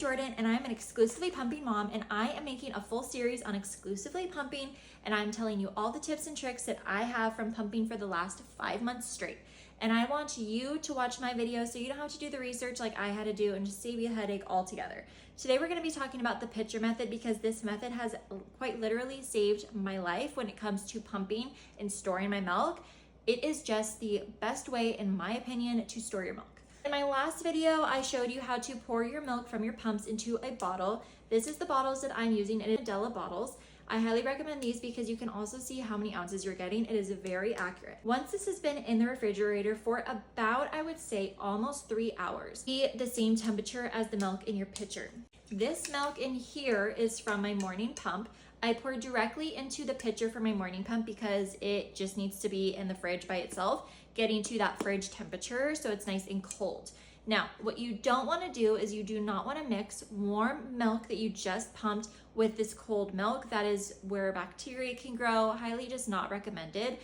Jordan, and I'm an exclusively pumping mom, and I am making a full series on exclusively pumping, and I'm telling you all the tips and tricks that I have from pumping for the last 5 months straight. And I want you to watch my video so you don't have to do the research like I had to do and just save you a headache altogether. Today we're going to be talking about the pitcher method because this method has quite literally saved my life when it comes to pumping and storing my milk. It is just the best way, in my opinion, to store your milk. In my last video, I showed you how to pour your milk from your pumps into a bottle. This is the bottles that I'm using. It is Medela bottles. I highly recommend these because you can also see how many ounces you're getting. It is very accurate. Once this has been in the refrigerator for about, I would say, almost 3 hours, be the same temperature as the milk in your pitcher. This milk in here is from my morning pump. I pour directly into the pitcher for my morning pump because it just needs to be in the fridge by itself, getting to that fridge temperature so it's nice and cold. Now, what you don't want to do is you do not want to mix warm milk that you just pumped with this cold milk. That is where bacteria can grow. Highly just not recommended.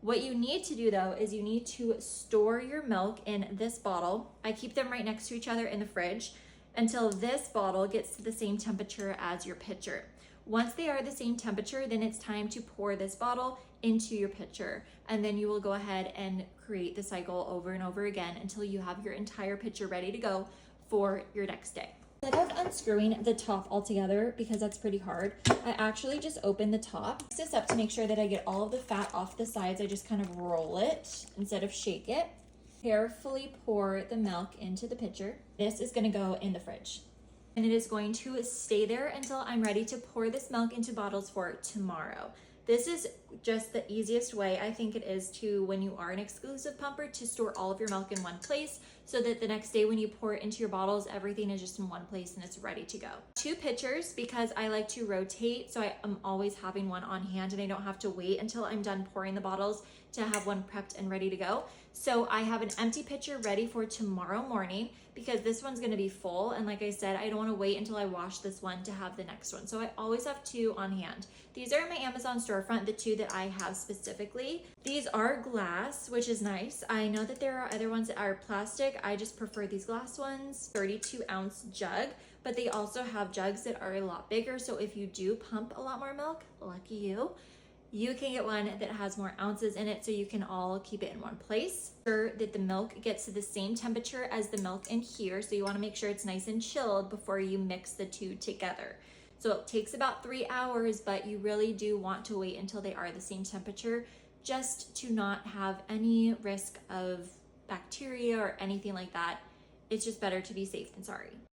What you need to do though is you need to store your milk in this bottle. I keep them right next to each other in the fridge until this bottle gets to the same temperature as your pitcher. Once they are the same temperature, then it's time to pour this bottle into your pitcher. And then you will go ahead and create the cycle over and over again until you have your entire pitcher ready to go for your next day. Instead of unscrewing the top altogether, because that's pretty hard, I actually just open the top. Mix this up to make sure that I get all of the fat off the sides. I just kind of roll it instead of shake it. Carefully pour the milk into the pitcher. This is gonna go in the fridge. And it is going to stay there until I'm ready to pour this milk into bottles for tomorrow. This is just the easiest way I think it is to, when you are an exclusive pumper, to store all of your milk in one place so that the next day when you pour it into your bottles, everything is just in one place and it's ready to go. 2 pitchers because I like to rotate, so I am always having one on hand and I don't have to wait until I'm done pouring the bottles to have one prepped and ready to go. So I have an empty pitcher ready for tomorrow morning because this one's gonna be full. And like I said, I don't wanna wait until I wash this one to have the next one. So I always have 2 on hand. These are in my Amazon storefront, the 2 that I have specifically. These are glass, which is nice. I know that there are other ones that are plastic. I just prefer these glass ones. 32-ounce jug, but they also have jugs that are a lot bigger. So if you do pump a lot more milk, lucky you, you can get one that has more ounces in it so you can all keep it in one place. Sure that the milk gets to the same temperature as the milk in here, so you want to make sure it's nice and chilled before you mix the 2 together. So it takes about 3 hours, but you really do want to wait until they are the same temperature just to not have any risk of bacteria or anything like that. It's just better to be safe than sorry.